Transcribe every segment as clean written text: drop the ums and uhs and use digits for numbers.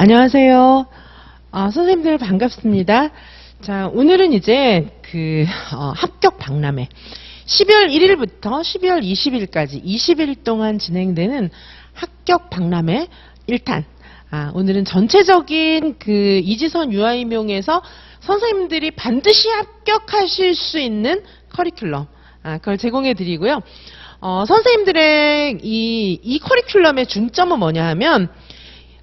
안녕하세요. 선생님들 반갑습니다. 자, 오늘은 이제 합격 박람회 12월 1일부터 12월 20일까지 20일 동안 진행되는 합격 박람회 1탄. 오늘은 전체적인 이지선 유아임용에서 선생님들이 반드시 합격하실 수 있는 커리큘럼, 그걸 제공해 드리고요. 선생님들의 이 커리큘럼의 중점은 뭐냐 하면,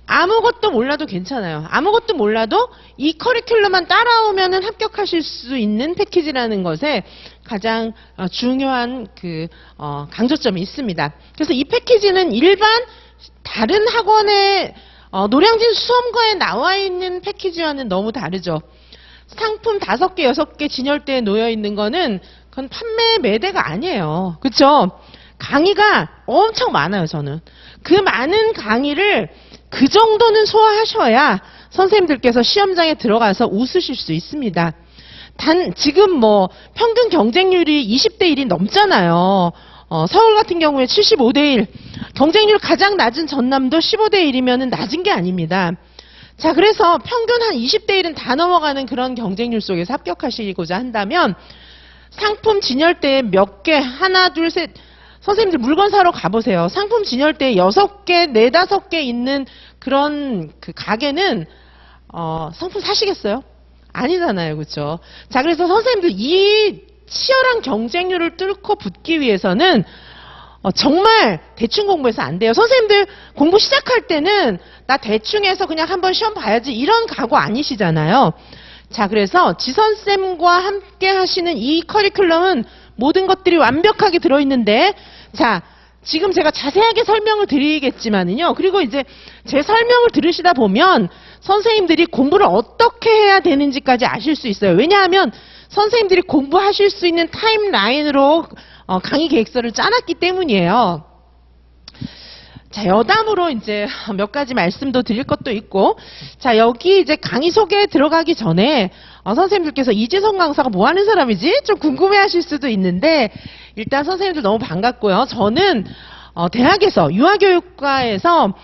아무것도 몰라도 괜찮아요. 아무것도 몰라도 이 커리큘럼만 따라오면은 합격하실 수 있는 패키지라는 것에 가장 중요한 강조점이 있습니다. 그래서 이 패키지는 일반 다른 학원의 노량진 수험거에 나와 있는 패키지와는 너무 다르죠. 상품 5개, 6개 진열대에 놓여 있는 거는 그건 판매 매대가 아니에요. 그렇죠? 강의가 엄청 많아요, 저는. 그 많은 강의를 그 정도는 소화하셔야 선생님들께서 시험장에 들어가서 웃으실 수 있습니다. 지금 평균 경쟁률이 20대 1이 넘잖아요. 서울 같은 경우에 75대 1, 경쟁률 가장 낮은 전남도 15대 1이면 낮은 게 아닙니다. 자, 그래서 평균 한 20대 1은 다 넘어가는 그런 경쟁률 속에서 합격하시고자 한다면 상품 진열대에 몇 개, 하나, 둘, 셋, 선생님들 물건 사러 가보세요. 상품 진열대에 6개, 4, 5개 있는 그런 가게는 상품 사시겠어요? 아니잖아요. 그렇죠? 자, 그래서 선생님들 이 치열한 경쟁률을 뚫고 붙기 위해서는 정말 대충 공부해서 안 돼요. 선생님들 공부 시작할 때는 나 대충 해서 그냥 한번 시험 봐야지 이런 각오 아니시잖아요. 자, 그래서 지선쌤과 함께 하시는 이 커리큘럼은 모든 것들이 완벽하게 들어있는데, 자, 지금 제가 자세하게 설명을 드리겠지만은요. 그리고 이제 제 설명을 들으시다 보면 선생님들이 공부를 어떻게 해야 되는지까지 아실 수 있어요. 왜냐하면 선생님들이 공부하실 수 있는 타임라인으로 강의 계획서를 짜놨기 때문이에요. 자, 여담으로 이제 몇 가지 말씀도 드릴 것도 있고, 자, 여기 이제 강의 소개에 들어가기 전에 선생님들께서 이지선 강사가 뭐 하는 사람이지? 좀 궁금해 하실 수도 있는데, 일단 선생님들 너무 반갑고요. 저는 대학에서 유아교육과에서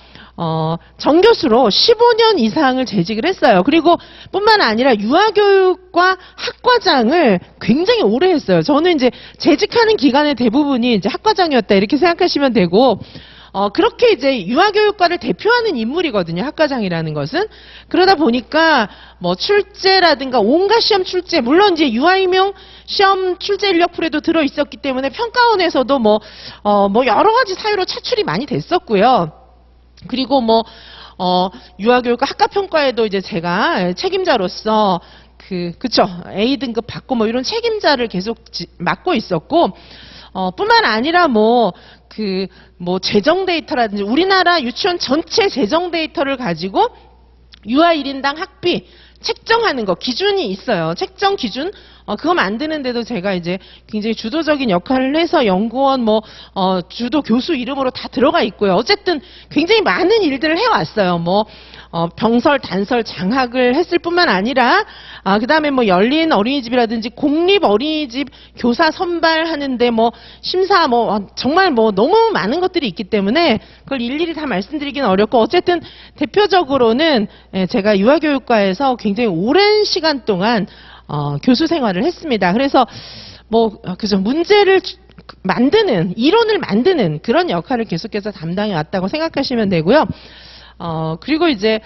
정교수로 15년 이상을 재직을 했어요. 그리고 뿐만 아니라 유아교육과 학과장을 굉장히 오래 했어요. 저는 이제 재직하는 기간의 대부분이 이제 학과장이었다 이렇게 생각하시면 되고, 그렇게 이제 유아교육과를 대표하는 인물이거든요. 학과장이라는 것은. 그러다 보니까 출제라든가 온갖 시험 출제, 물론 이제 유아임용 시험 출제 인력풀에도 들어 있었기 때문에 평가원에서도 여러 가지 사유로 차출이 많이 됐었고요. 그리고 유아교육과 학과평가에도 이제 제가 책임자로서 그쵸, A등급 받고 이런 책임자를 계속 맡고 있었고, 뿐만 아니라 재정 데이터라든지 우리나라 유치원 전체 재정 데이터를 가지고 유아 1인당 학비 책정하는 거 기준이 있어요. 책정 기준 그거 만드는데도 제가 이제 굉장히 주도적인 역할을 해서 연구원 주도 교수 이름으로 다 들어가 있고요. 어쨌든 굉장히 많은 일들을 해왔어요. 병설, 단설, 장학을 했을 뿐만 아니라 그 다음에 열린 어린이집이라든지 공립 어린이집 교사 선발하는데 심사 정말 너무 많은 것들이 있기 때문에 그걸 일일이 다 말씀드리기는 어렵고, 어쨌든 대표적으로는 제가 유아교육과에서 굉장히 오랜 시간 동안 교수 생활을 했습니다. 그래서 그죠, 문제를 만드는, 이론을 만드는 그런 역할을 계속해서 담당해 왔다고 생각하시면 되고요. 그리고 이제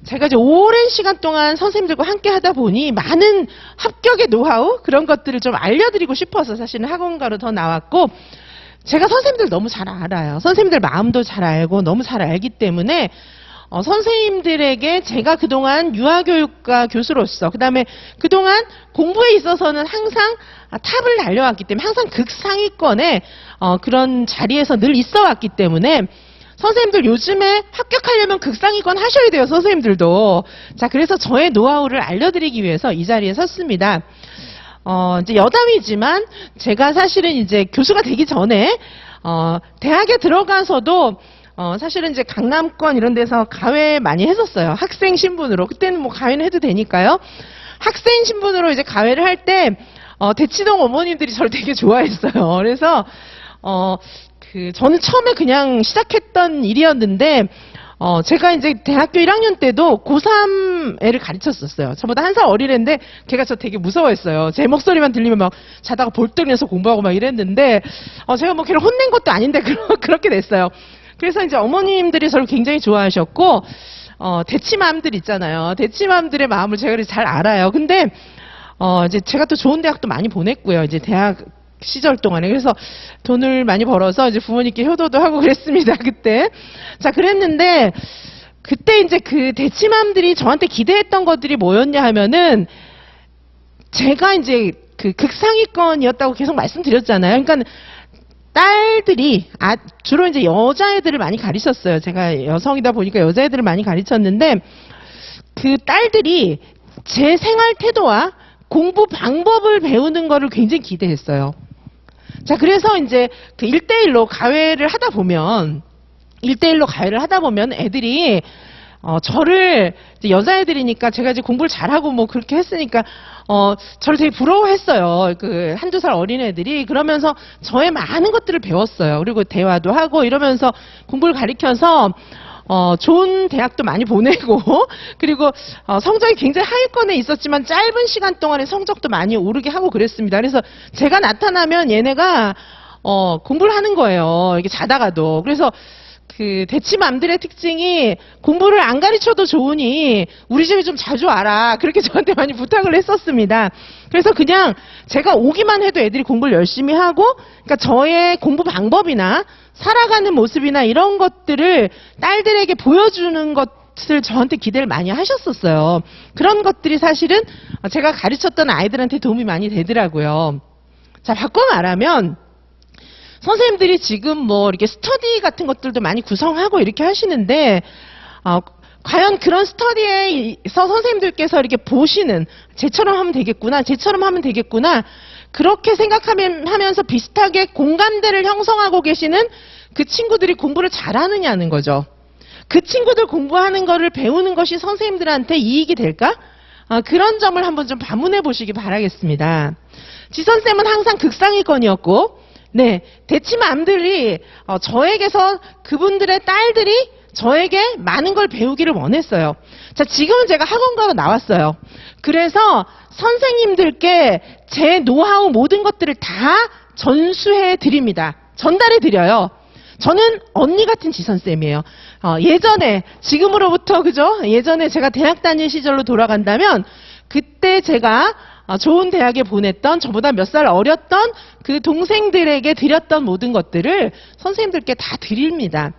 제가 오랜 시간 동안 선생님들과 함께 하다 보니 많은 합격의 노하우 그런 것들을 좀 알려드리고 싶어서 사실은 학원가로 더 나왔고, 제가 선생님들 너무 잘 알아요. 선생님들 마음도 잘 알고 너무 잘 알기 때문에 선생님들에게 제가 그동안 유아교육과 교수로서, 그 다음에 그동안 공부에 있어서는 항상 탑을 달려왔기 때문에 항상 극상위권에 그런 자리에서 늘 있어 왔기 때문에 선생님들 요즘에 합격하려면 극상위권 하셔야 돼요, 선생님들도. 자, 그래서 저의 노하우를 알려드리기 위해서 이 자리에 섰습니다. 이제 여담이지만 제가 사실은 이제 교수가 되기 전에 대학에 들어가서도 사실은 이제 강남권 이런 데서 가회 많이 했었어요. 학생 신분으로. 그때는 가회는 해도 되니까요. 학생 신분으로 이제 가회를 할 때 대치동 어머님들이 저를 되게 좋아했어요. 그래서 저는 처음에 그냥 시작했던 일이었는데 제가 이제 대학교 1학년 때도 고3 애를 가르쳤었어요. 저보다 한 살 어린 애인데 걔가 저 되게 무서워했어요. 제 목소리만 들리면 막 자다가 볼떡 내서 공부하고 막 이랬는데 제가 뭐 걔를 혼낸 것도 아닌데 그렇게 됐어요. 그래서 이제 어머님들이 저를 굉장히 좋아하셨고 대치맘들 있잖아요. 대치맘들의 마음을 제가 잘 알아요. 근데 이제 제가 또 좋은 대학도 많이 보냈고요. 이제 대학 시절 동안에. 그래서 돈을 많이 벌어서 이제 부모님께 효도도 하고 그랬습니다. 그때. 자, 그랬는데 그때 이제 그 대치맘들이 저한테 기대했던 것들이 뭐였냐 하면은 제가 이제 그 극상위권이었다고 계속 말씀드렸잖아요. 그러니까 딸들이 주로 이제 여자애들을 많이 가르쳤어요. 제가 여성이다 보니까 여자애들을 많이 가르쳤는데 그 딸들이 제 생활 태도와 공부 방법을 배우는 거를 굉장히 기대했어요. 자, 그래서 이제 그 1대1로 가회를 하다 보면 애들이 저를 이제 여자애들이니까 제가 이제 공부를 잘하고 뭐 그렇게 했으니까 저를 되게 부러워했어요. 그 한두 살 어린 애들이. 그러면서 저의 많은 것들을 배웠어요. 그리고 대화도 하고 이러면서 공부를 가르쳐서 좋은 대학도 많이 보내고 그리고 성적이 굉장히 하위권에 있었지만 짧은 시간 동안에 성적도 많이 오르게 하고 그랬습니다. 그래서 제가 나타나면 얘네가 공부를 하는 거예요. 이게 자다가도. 그래서 그 대치맘들의 특징이 공부를 안 가르쳐도 좋으니 우리 집에 좀 자주 와라. 그렇게 저한테 많이 부탁을 했었습니다. 그래서 그냥 제가 오기만 해도 애들이 공부를 열심히 하고, 그러니까 저의 공부 방법이나 살아가는 모습이나 이런 것들을 딸들에게 보여주는 것을 저한테 기대를 많이 하셨었어요. 그런 것들이 사실은 제가 가르쳤던 아이들한테 도움이 많이 되더라고요. 자, 바꿔 말하면 선생님들이 지금 뭐 이렇게 스터디 같은 것들도 많이 구성하고 이렇게 하시는데 과연 그런 스터디에서 선생님들께서 이렇게 보시는 쟤처럼 하면 되겠구나 그렇게 생각하면서 비슷하게 공감대를 형성하고 계시는 그 친구들이 공부를 잘하느냐는 거죠. 그 친구들 공부하는 거를 배우는 것이 선생님들한테 이익이 될까? 그런 점을 한번 좀 반문해 보시기 바라겠습니다. 지선쌤은 항상 극상위권이었고, 네, 대치맘들이 저에게서 그분들의 딸들이 저에게 많은 걸 배우기를 원했어요. 자, 지금은 제가 학원가로 나왔어요. 그래서 선생님들께 제 노하우 모든 것들을 다 전수해 드립니다. 전달해 드려요. 저는 언니 같은 지선쌤이에요. 예전에, 지금으로부터, 그죠? 예전에 제가 대학 다닐 시절로 돌아간다면, 그때 제가 좋은 대학에 보냈던 저보다 몇 살 어렸던 그 동생들에게 드렸던 모든 것들을 선생님들께 다 드립니다.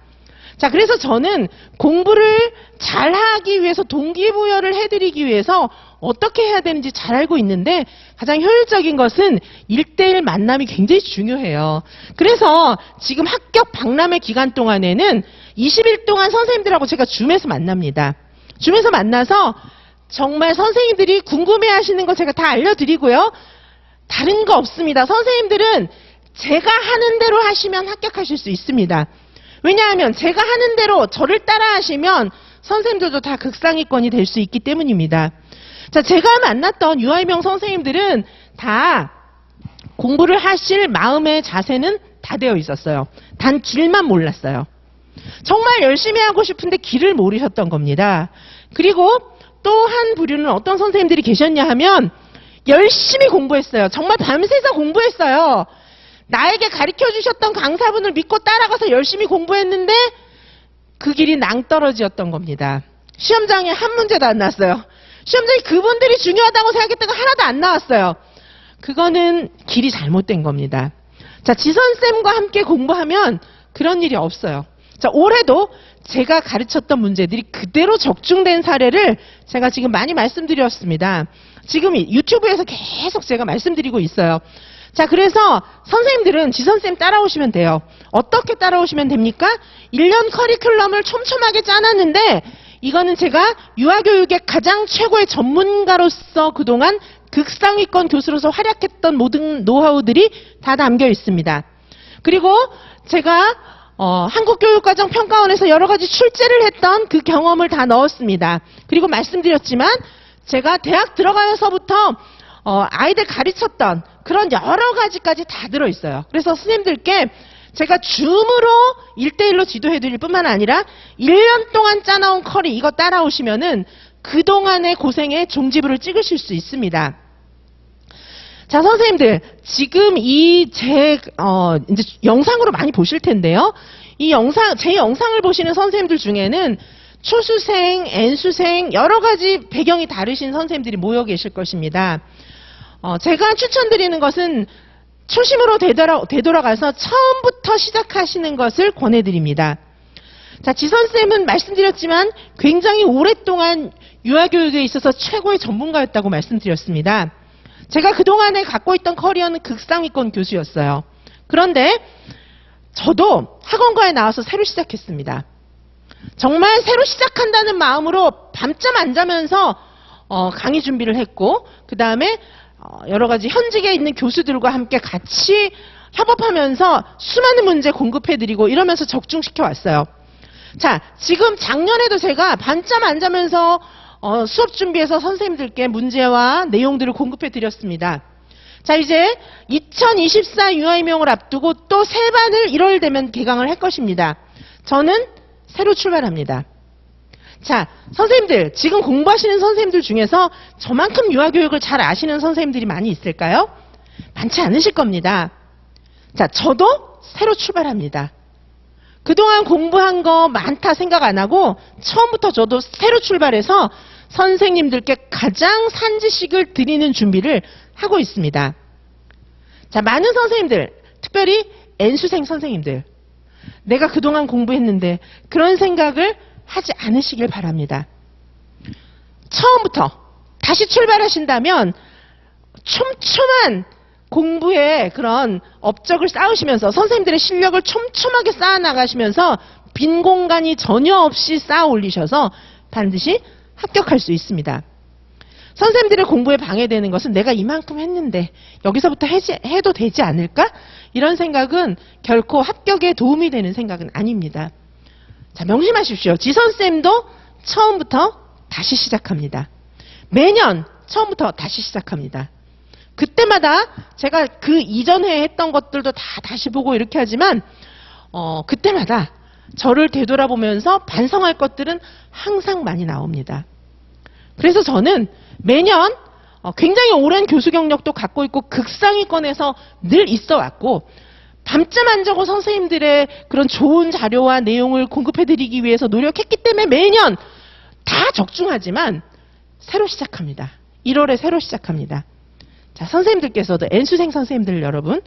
자, 그래서 저는 공부를 잘하기 위해서 동기부여를 해드리기 위해서 어떻게 해야 되는지 잘 알고 있는데 가장 효율적인 것은 1대1 만남이 굉장히 중요해요. 그래서 지금 합격 박람회 기간 동안에는 20일 동안 선생님들하고 제가 줌에서 만납니다. 줌에서 만나서 정말 선생님들이 궁금해하시는 거 제가 다 알려드리고요. 다른 거 없습니다. 선생님들은 제가 하는 대로 하시면 합격하실 수 있습니다. 왜냐하면 제가 하는 대로 저를 따라 하시면 선생님들도 다 극상위권이 될 수 있기 때문입니다. 자, 제가 만났던 유아이명 선생님들은 다 공부를 하실 마음의 자세는 다 되어 있었어요. 단 길만 몰랐어요. 정말 열심히 하고 싶은데 길을 모르셨던 겁니다. 그리고 또 한 부류는 어떤 선생님들이 계셨냐 하면 열심히 공부했어요. 정말 밤새서 공부했어요. 나에게 가르쳐 주셨던 강사분을 믿고 따라가서 열심히 공부했는데 그 길이 낭떠러지였던 겁니다. 시험장에 한 문제도 안 나왔어요. 시험장에 그분들이 중요하다고 생각했던 거 하나도 안 나왔어요. 그거는 길이 잘못된 겁니다. 자, 지선쌤과 함께 공부하면 그런 일이 없어요. 자, 올해도 제가 가르쳤던 문제들이 그대로 적중된 사례를 제가 지금 많이 말씀드렸습니다. 지금 유튜브에서 계속 제가 말씀드리고 있어요. 자, 그래서 선생님들은 지선쌤 따라오시면 돼요. 어떻게 따라오시면 됩니까? 1년 커리큘럼을 촘촘하게 짜놨는데 이거는 제가 유아교육의 가장 최고의 전문가로서 그동안 극상위권 교수로서 활약했던 모든 노하우들이 다 담겨 있습니다. 그리고 제가 한국교육과정평가원에서 여러 가지 출제를 했던 그 경험을 다 넣었습니다. 그리고 말씀드렸지만 제가 대학 들어가서부터 아이들 가르쳤던 그런 여러 가지까지 다 들어있어요. 그래서 선생님들께 제가 줌으로 1대1로 지도해드릴 뿐만 아니라 1년 동안 짜나온 커리 이거 따라오시면은 그동안의 고생의 종지부를 찍으실 수 있습니다. 자, 선생님들, 지금 이제 영상으로 많이 보실 텐데요. 제 영상을 보시는 선생님들 중에는 초수생, N수생, 여러 가지 배경이 다르신 선생님들이 모여 계실 것입니다. 제가 추천드리는 것은 초심으로 되돌아가서 처음부터 시작하시는 것을 권해드립니다. 자, 지선쌤은 말씀드렸지만 굉장히 오랫동안 유아교육에 있어서 최고의 전문가였다고 말씀드렸습니다. 제가 그동안에 갖고 있던 커리어는 극상위권 교수였어요. 그런데 저도 학원과에 나와서 새로 시작했습니다. 정말 새로 시작한다는 마음으로 밤잠 안 자면서 강의 준비를 했고, 그 다음에 여러 가지 현직에 있는 교수들과 함께 같이 협업하면서 수많은 문제 공급해드리고 이러면서 적중시켜 왔어요. 자, 지금 작년에도 제가 밤잠 안 자면서 수업 준비해서 선생님들께 문제와 내용들을 공급해 드렸습니다. 자, 이제 2024 유아임용을 앞두고 또 새 반을 1월 되면 개강을 할 것입니다. 저는 새로 출발합니다. 자, 선생님들, 지금 공부하시는 선생님들 중에서 저만큼 유아교육을 잘 아시는 선생님들이 많이 있을까요? 많지 않으실 겁니다. 자, 저도 새로 출발합니다. 그동안 공부한 거 많다 생각 안 하고 처음부터 저도 새로 출발해서 선생님들께 가장 산지식을 드리는 준비를 하고 있습니다. 자, 많은 선생님들, 특별히 N수생 선생님들, 내가 그동안 공부했는데 그런 생각을 하지 않으시길 바랍니다. 처음부터 다시 출발하신다면 촘촘한 공부에 그런 업적을 쌓으시면서 선생님들의 실력을 촘촘하게 쌓아나가시면서 빈 공간이 전혀 없이 쌓아 올리셔서 반드시 합격할 수 있습니다. 선생님들의 공부에 방해되는 것은 내가 이만큼 했는데 여기서부터 해도 되지 않을까? 이런 생각은 결코 합격에 도움이 되는 생각은 아닙니다. 자, 명심하십시오. 지선쌤도 처음부터 다시 시작합니다. 매년 처음부터 다시 시작합니다. 그때마다 제가 그 이전에 했던 것들도 다 다시 보고 이렇게 하지만 그때마다 저를 되돌아보면서 반성할 것들은 항상 많이 나옵니다. 그래서 저는 매년 굉장히 오랜 교수 경력도 갖고 있고 극상위권에서 늘 있어 왔고 밤잠 안 자고 선생님들의 그런 좋은 자료와 내용을 공급해드리기 위해서 노력했기 때문에 매년 다 적중하지만 새로 시작합니다. 1월에 새로 시작합니다. 자, 선생님들께서도 N수생 선생님들 여러분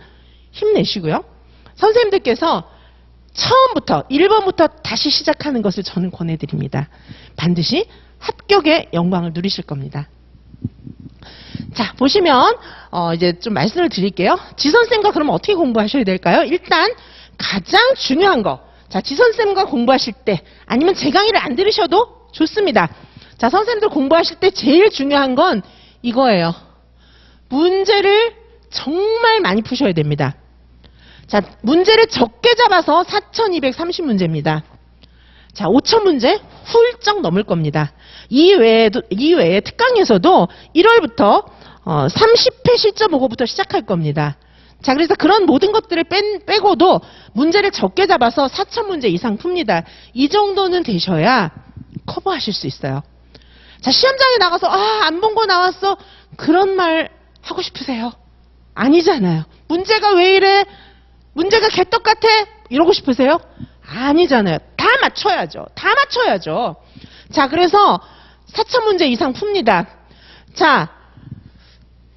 힘내시고요. 선생님들께서 처음부터 1번부터 다시 시작하는 것을 저는 권해드립니다. 반드시 합격의 영광을 누리실 겁니다. 자, 보시면 이제 좀 말씀을 드릴게요. 지선쌤과 그럼 어떻게 공부하셔야 될까요? 일단 가장 중요한 거, 자, 지선쌤과 공부하실 때 아니면 제 강의를 안 들으셔도 좋습니다. 자, 선생님들 공부하실 때 제일 중요한 건 이거예요. 문제를 정말 많이 푸셔야 됩니다. 자, 문제를 적게 잡아서 4230문제입니다. 자, 5000문제 훌쩍 넘을 겁니다. 이외에 특강에서도 1월부터 30회 실전 보고부터 시작할 겁니다. 자, 그래서 그런 모든 것들을 빼고도 문제를 적게 잡아서 4000문제 이상 풉니다. 이 정도는 되셔야 커버하실 수 있어요. 자, 시험장에 나가서 안 본 거 나왔어. 그런 말 하고 싶으세요? 아니잖아요. 문제가 왜 이래? 문제가 개떡 같아? 이러고 싶으세요? 아니잖아요. 다 맞춰야죠. 다 맞춰야죠. 자, 그래서 4000문제 이상 풉니다. 자,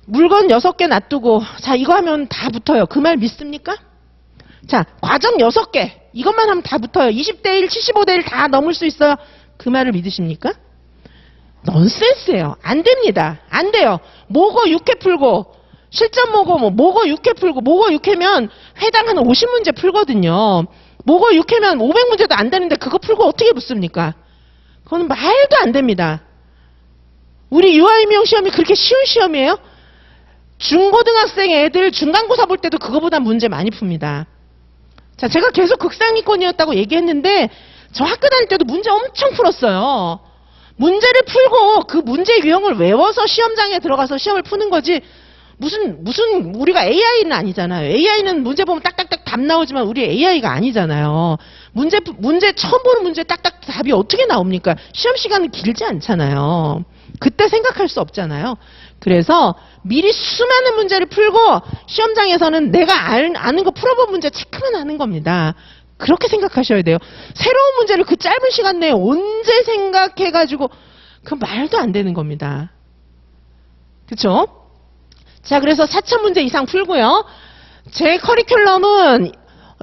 물건 6개 놔두고 자, 이거 하면 다 붙어요. 그 말 믿습니까? 자, 과정 6개 이것만 하면 다 붙어요. 20대1, 75대1 다 넘을 수 있어요. 그 말을 믿으십니까? 넌센스예요. 안 됩니다. 안 돼요. 모고 6회 풀고 실전 모고 모고 6회 풀고 모고 6회면 회당 한 50문제 풀거든요. 모고 6회면 500문제도 안 되는데 그거 풀고 어떻게 붙습니까? 그건 말도 안 됩니다. 우리 유아임용 시험이 그렇게 쉬운 시험이에요? 중고등학생 애들 중간고사 볼 때도 그거보다 문제 많이 풉니다. 자, 제가 계속 극상위권이었다고 얘기했는데 저 학교 다닐 때도 문제 엄청 풀었어요. 문제를 풀고 그 문제 유형을 외워서 시험장에 들어가서 시험을 푸는 거지 무슨 우리가 AI는 아니잖아요. AI는 문제 보면 딱딱딱 답 나오지만 우리 AI가 아니잖아요. 문제 처음 보는 문제 딱딱 답이 어떻게 나옵니까? 시험 시간은 길지 않잖아요. 그때 생각할 수 없잖아요. 그래서 미리 수많은 문제를 풀고 시험장에서는 내가 아는 거 풀어본 문제 체크만 하는 겁니다. 그렇게 생각하셔야 돼요. 새로운 문제를 그 짧은 시간 내에 언제 생각해가지고 그 말도 안 되는 겁니다. 그쵸? 자, 그래서 4,000문제 이상 풀고요. 제 커리큘럼은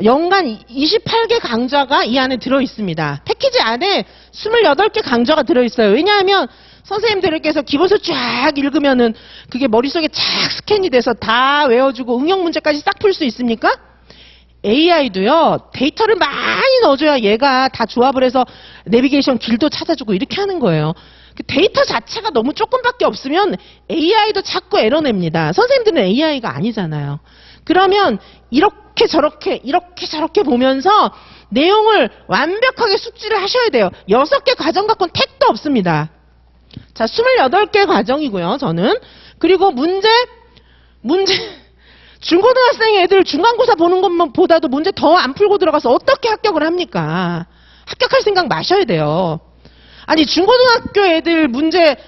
연간 28개 강좌가 이 안에 들어있습니다. 패키지 안에 28개 강좌가 들어있어요. 왜냐하면 선생님들께서 기본서 쫙 읽으면은 그게 머릿속에 쫙 스캔이 돼서 다 외워주고 응용 문제까지 싹 풀 수 있습니까? AI도요, 데이터를 많이 넣어줘야 얘가 다 조합을 해서 내비게이션 길도 찾아주고 이렇게 하는 거예요. 그 데이터 자체가 너무 조금밖에 없으면 AI도 자꾸 에러 냅니다. 선생님들은 AI가 아니잖아요. 그러면 이렇게 저렇게 보면서 내용을 완벽하게 숙지를 하셔야 돼요. 6개 과정 갖고는 택도 없습니다. 자, 28개 과정이고요, 저는. 그리고 문제, 중고등학생 애들 중간고사 보는 것보다도 문제 더 안 풀고 들어가서 어떻게 합격을 합니까? 합격할 생각 마셔야 돼요. 아니, 중고등학교 애들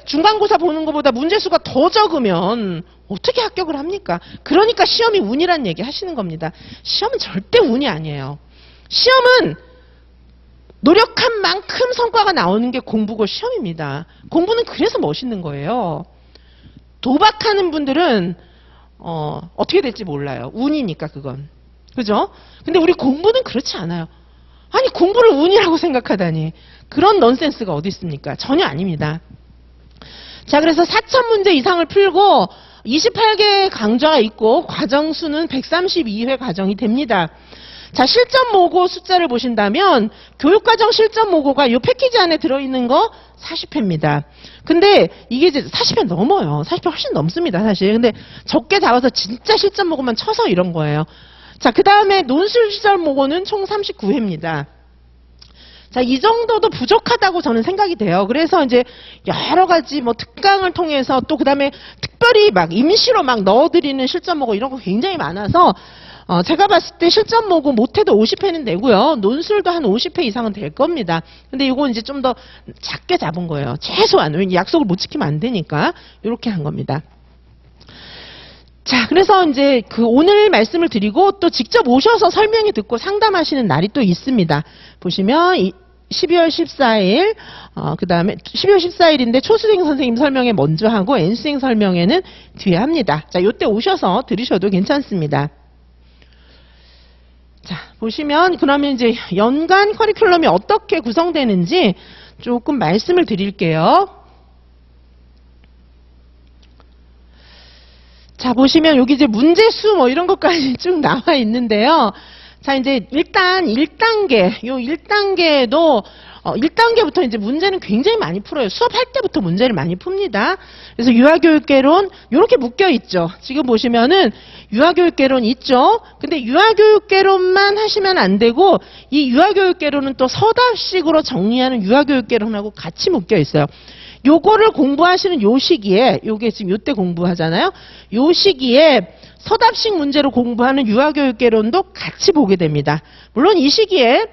중간고사 보는 것보다 문제수가 더 적으면 어떻게 합격을 합니까? 그러니까 시험이 운이란 얘기 하시는 겁니다. 시험은 절대 운이 아니에요. 시험은 노력한 만큼 성과가 나오는 게 공부고 시험입니다. 공부는 그래서 멋있는 거예요. 도박하는 분들은 어떻게 될지 몰라요. 운이니까 그건. 그죠? 근데 우리 공부는 그렇지 않아요. 아니, 공부를 운이라고 생각하다니. 그런 넌센스가 어디 있습니까? 전혀 아닙니다. 자, 그래서 4,000문제 이상을 풀고 28개 강좌가 있고 과정 수는 132회 과정이 됩니다. 자, 실전 모고 숫자를 보신다면 교육과정 실전 모고가 이 패키지 안에 들어있는 거 40회입니다. 근데 이게 이제 40회 넘어요. 40회 훨씬 넘습니다, 사실. 근데 적게 잡아서 진짜 실전 모고만 쳐서 이런 거예요. 자, 그 다음에 논술 실전 모고는 총 39회입니다. 자, 이 정도도 부족하다고 저는 생각이 돼요. 그래서 이제 여러 가지 뭐 특강을 통해서 또 그 다음에 특별히 막 임시로 막 넣어드리는 실전 모고 이런 거 굉장히 많아서 제가 봤을 때 실전 모고 못해도 50회는 되고요. 논술도 한 50회 이상은 될 겁니다. 근데 이건 이제 좀 더 작게 잡은 거예요. 최소한. 왜냐면 약속을 못 지키면 안 되니까. 이렇게 한 겁니다. 자, 그래서 이제 오늘 말씀을 드리고 또 직접 오셔서 설명이 듣고 상담하시는 날이 또 있습니다. 보시면 12월 14일, 그 다음에 12월 14일인데 초수생 선생님 설명회 먼저 하고 N수생 설명회는 뒤에 합니다. 자, 요때 오셔서 들으셔도 괜찮습니다. 자, 보시면 그러면 이제 연간 커리큘럼이 어떻게 구성되는지 조금 말씀을 드릴게요. 자, 보시면 여기 이제 문제수 뭐 이런 것까지 쭉 나와 있는데요. 자, 이제 일단 1단계, 요 1단계도 1단계부터 이제 문제는 굉장히 많이 풀어요. 수업할 때부터 문제를 많이 풉니다. 그래서 유아교육개론 이렇게 묶여 있죠. 지금 보시면은 유아교육개론 있죠. 근데 유아교육개론만 하시면 안 되고 이 유아교육개론은 또 서답식으로 정리하는 유아교육개론하고 같이 묶여 있어요. 요거를 공부하시는 요 시기에, 요게 지금 요때 공부하잖아요. 요 시기에 서답식 문제로 공부하는 유아교육개론도 같이 보게 됩니다. 물론 이 시기에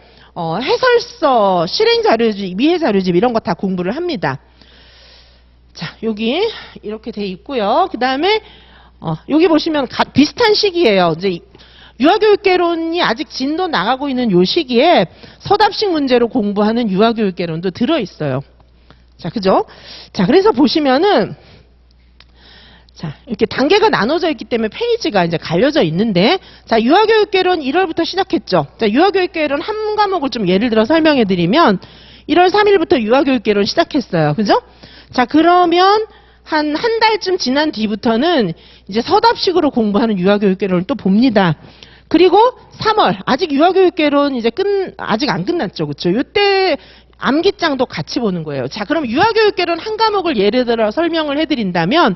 해설서, 실행자료집, 미해자료집 이런 거 다 공부를 합니다. 자, 여기 이렇게 돼 있고요. 그 다음에 여기 보시면 비슷한 시기예요. 이제 유아교육개론이 아직 진도 나가고 있는 요 시기에 서답식 문제로 공부하는 유아교육개론도 들어있어요. 자, 그죠? 자, 그래서 보시면은, 자, 이렇게 단계가 나눠져 있기 때문에 페이지가 이제 갈려져 있는데, 자, 유아교육개론 1월부터 시작했죠. 자, 유아교육개론 한 과목을 좀 예를 들어 설명해 드리면, 1월 3일부터 유아교육개론 시작했어요. 그죠? 자, 그러면 한 달쯤 지난 뒤부터는 이제 서답식으로 공부하는 유아교육개론을 또 봅니다. 그리고 3월, 아직 유아교육개론 이제 아직 안 끝났죠. 그쵸? 요때, 암기장도 같이 보는 거예요. 자, 그럼 유아교육개론 한 과목을 예를 들어 설명을 해드린다면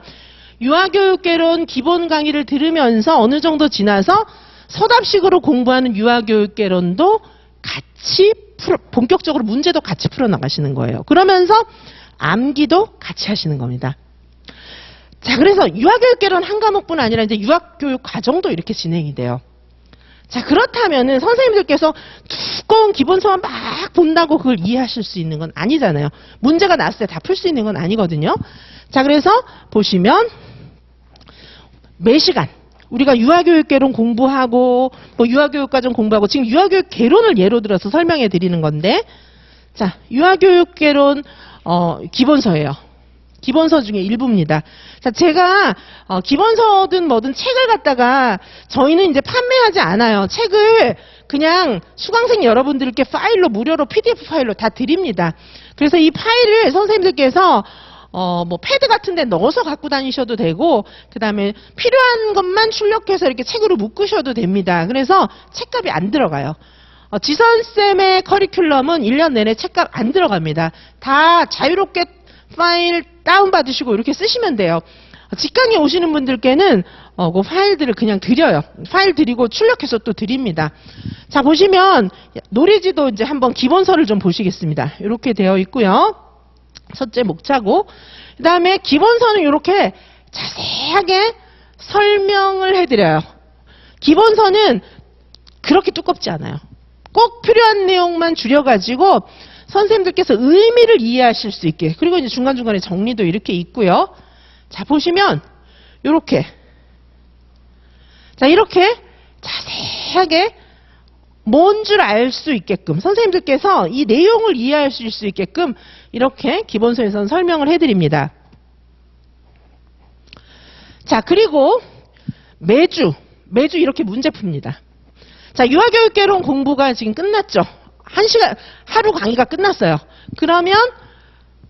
유아교육개론 기본 강의를 들으면서 어느 정도 지나서 서답식으로 공부하는 유아교육개론도 같이 본격적으로 문제도 같이 풀어나가시는 거예요. 그러면서 암기도 같이 하시는 겁니다. 자, 그래서 유아교육개론 한 과목뿐 아니라 이제 유아교육 과정도 이렇게 진행이 돼요. 자, 그렇다면은 선생님들께서 두꺼운 기본서만 막 본다고 그걸 이해하실 수 있는 건 아니잖아요. 문제가 나왔을 때 다 풀 수 있는 건 아니거든요. 자, 그래서 보시면 매 시간 우리가 유아교육개론 공부하고 뭐 유아교육과정 공부하고 지금 유아교육 개론을 예로 들어서 설명해 드리는 건데, 자, 유아교육개론 기본서예요. 기본서 중에 일부입니다. 자, 제가 기본서든 뭐든 책을 갖다가 저희는 이제 판매하지 않아요. 책을 그냥 수강생 여러분들께 파일로 무료로 PDF 파일로 다 드립니다. 그래서 이 파일을 선생님들께서 뭐 패드 같은 데 넣어서 갖고 다니셔도 되고, 그 다음에 필요한 것만 출력해서 이렇게 책으로 묶으셔도 됩니다. 그래서 책값이 안 들어가요. 지선쌤의 커리큘럼은 1년 내내 책값 안 들어갑니다. 다 자유롭게 파일 다운받으시고 이렇게 쓰시면 돼요. 직강에 오시는 분들께는 그 파일들을 그냥 드려요. 파일 드리고 출력해서 또 드립니다. 자, 보시면 놀이지도 이제 한번 기본서를 좀 보시겠습니다. 이렇게 되어 있고요. 첫째 목차고, 그 다음에 기본서는 이렇게 자세하게 설명을 해드려요. 기본서는 그렇게 두껍지 않아요. 꼭 필요한 내용만 줄여가지고 선생님들께서 의미를 이해하실 수 있게, 그리고 이제 중간중간에 정리도 이렇게 있고요. 자, 보시면 이렇게, 자, 이렇게 자세하게 뭔 줄 알 수 있게끔 선생님들께서 이 내용을 이해하실 수 있게끔 이렇게 기본서에서는 설명을 해드립니다. 자, 그리고 매주 이렇게 문제 풉니다. 자, 유아교육개론 공부가 지금 끝났죠. 1시간, 하루 강의가 끝났어요. 그러면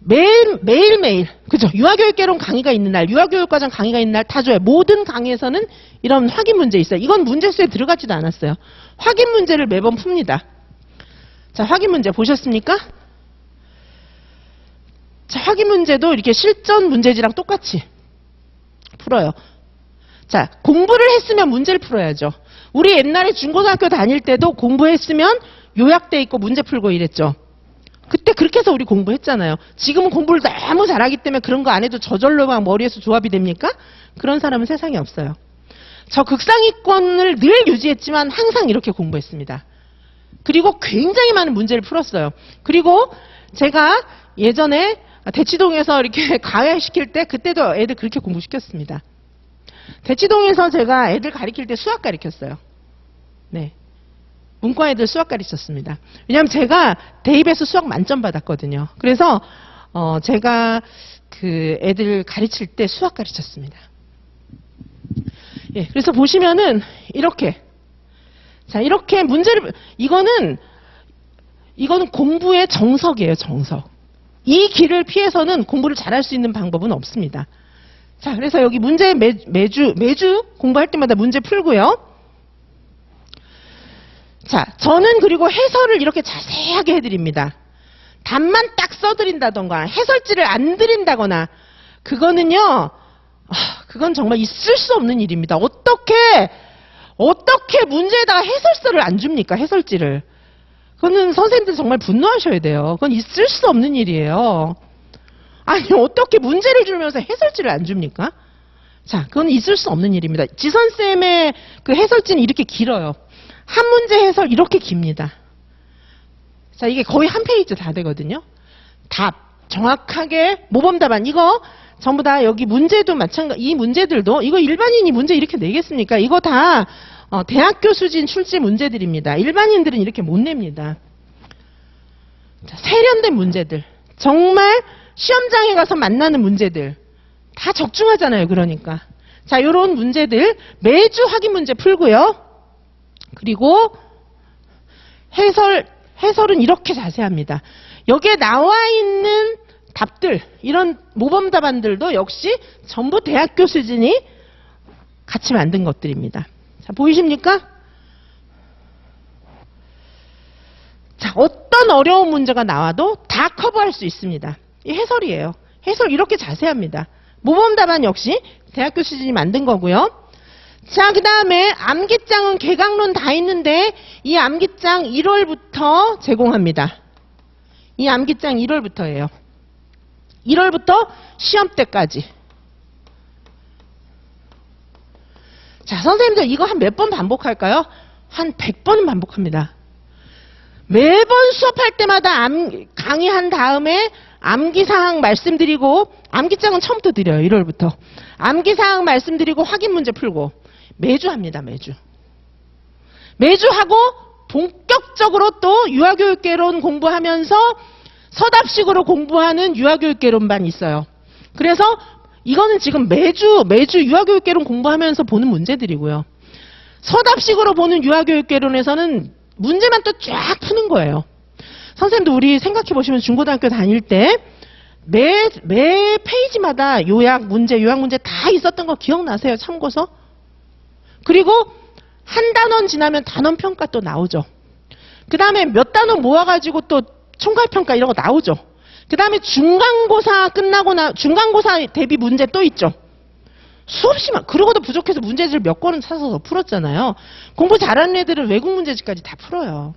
매일매일, 그죠? 유아교육개론 강의가 있는 날, 유아교육과정 강의가 있는 날 다 줘요. 모든 강의에서는 이런 확인 문제 있어요. 이건 문제수에 들어가지도 않았어요. 확인 문제를 매번 풉니다. 자, 확인 문제 보셨습니까? 자, 확인 문제도 이렇게 실전 문제지랑 똑같이 풀어요. 자, 공부를 했으면 문제를 풀어야죠. 우리 옛날에 중고등학교 다닐 때도 공부했으면 요약돼 있고 문제 풀고 이랬죠. 그때 그렇게 해서 우리 공부했잖아요. 지금은 공부를 너무 잘하기 때문에 그런 거 안 해도 저절로 막 머리에서 조합이 됩니까? 그런 사람은 세상에 없어요. 저 극상위권을 늘 유지했지만 항상 이렇게 공부했습니다. 그리고 굉장히 많은 문제를 풀었어요. 그리고 제가 예전에 대치동에서 이렇게 과외시킬 때 그때도 애들 그렇게 공부시켰습니다. 대치동에서 제가 애들 가르칠 때 수학 가르쳤어요. 네. 문과 애들 수학 가르쳤습니다. 왜냐하면 제가 대입에서 수학 만점 받았거든요. 그래서 제가 그 애들 가르칠 때 수학 가르쳤습니다. 예, 그래서 보시면은 이렇게, 자, 이렇게 문제를, 이거는 공부의 정석이에요, 정석. 이 길을 피해서는 공부를 잘할 수 있는 방법은 없습니다. 자, 그래서 여기 문제 매주 공부할 때마다 문제 풀고요. 자, 저는 그리고 해설을 이렇게 자세하게 해드립니다. 답만 딱 써드린다던가 해설지를 안 드린다거나, 그거는요, 그건 정말 있을 수 없는 일입니다. 어떻게 문제에다가 해설서를 안 줍니까? 해설지를. 그거는 선생님들 정말 분노하셔야 돼요. 그건 있을 수 없는 일이에요. 아니, 어떻게 문제를 주면서 해설지를 안 줍니까? 자, 그건 있을 수 없는 일입니다. 지선쌤의 그 해설지는 이렇게 길어요. 한 문제 해설 이렇게 깁니다. 자, 이게 거의 한 페이지 다 되거든요. 답, 정확하게 모범 답안, 이거 전부 다 여기 문제도 마찬가지, 이 문제들도, 이거 일반인이 문제 이렇게 내겠습니까? 이거 다 대학교 수준 출제 문제들입니다. 일반인들은 이렇게 못 냅니다. 자, 세련된 문제들, 정말 시험장에 가서 만나는 문제들, 다 적중하잖아요. 그러니까. 자, 요런 문제들 매주 확인 문제 풀고요. 그리고 해설은 이렇게 자세합니다. 여기에 나와 있는 답들, 이런 모범 답안들도 역시 전부 대학교 수준이 같이 만든 것들입니다. 자, 보이십니까? 자, 어떤 어려운 문제가 나와도 다 커버할 수 있습니다. 이 해설이에요. 해설 이렇게 자세합니다. 모범 답안 역시 대학교 수준이 만든 거고요. 자, 그 다음에 암기장은 개강론 다 있는데 이 암기장 1월부터 제공합니다. 이 암기장 1월부터예요. 1월부터 시험 때까지. 자, 선생님들 이거 한 몇 번 반복할까요? 한 100번은 반복합니다. 매번 수업할 때마다 강의한 다음에 암기사항 말씀드리고, 암기장은 처음부터 드려요. 1월부터. 암기사항 말씀드리고 확인 문제 풀고 매주 합니다. 매주. 매주 하고 본격적으로 또 유아교육개론 공부하면서 서답식으로 공부하는 유아교육개론반이 있어요. 그래서 이거는 지금 매주 유아교육개론 공부하면서 보는 문제들이고요. 서답식으로 보는 유아교육개론에서는 문제만 또 쫙 푸는 거예요. 선생님도 우리 생각해 보시면 중고등학교 다닐 때 매 페이지마다 요약 문제 다 있었던 거 기억나세요? 참고서? 그리고 한 단원 지나면 단원 평가 또 나오죠. 그 다음에 몇 단원 모아가지고 또 총괄평가 이런 거 나오죠. 그 다음에 중간고사 끝나고 중간고사 대비 문제 또 있죠. 수없이 그러고도 부족해서 문제지를 몇 권은 찾아서 풀었잖아요. 공부 잘하는 애들은 외국 문제지까지 다 풀어요.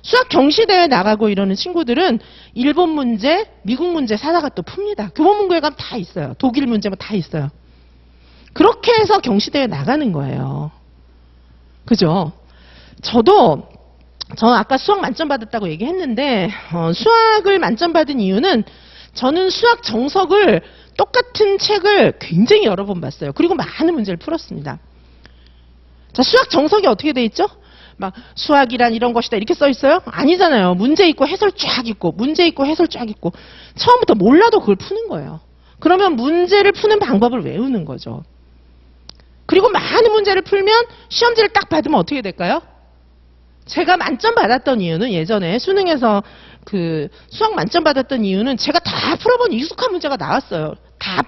수학 경시대회 나가고 이러는 친구들은 일본 문제, 미국 문제 사다가 또 풉니다. 교보문고에 가면 다 있어요. 독일 문제 뭐 다 있어요. 그렇게 해서 경시대회 나가는 거예요. 그죠? 저 아까 수학 만점 받았다고 얘기했는데, 수학을 만점 받은 이유는 저는 수학 정석을 똑같은 책을 굉장히 여러 번 봤어요. 그리고 많은 문제를 풀었습니다. 자, 수학 정석이 어떻게 돼 있죠? 막 수학이란 이런 것이다 이렇게 써 있어요? 아니잖아요. 문제 있고 해설 쫙 있고 문제 있고 해설 쫙 있고 처음부터 몰라도 그걸 푸는 거예요. 그러면 문제를 푸는 방법을 외우는 거죠. 그리고 많은 문제를 풀면 시험지를 딱 받으면 어떻게 될까요? 제가 만점 받았던 이유는 예전에 수능에서 그 수학 만점 받았던 이유는 제가 다 풀어본 익숙한 문제가 나왔어요. 다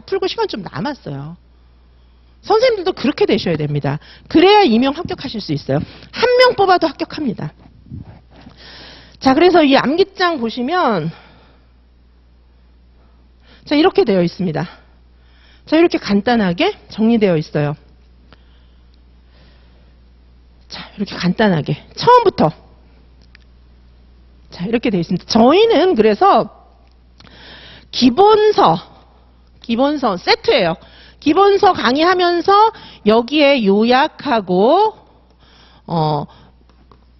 풀고 시간 좀 남았어요. 선생님들도 그렇게 되셔야 됩니다. 그래야 임용 합격하실 수 있어요. 한 명 뽑아도 합격합니다. 자, 그래서 이 암기장 보시면 자, 이렇게 되어 있습니다. 자, 이렇게 간단하게 정리되어 있어요. 자, 이렇게 간단하게 처음부터 자, 이렇게 되어 있습니다. 저희는 그래서 기본서 세트예요. 기본서 강의하면서 여기에 요약하고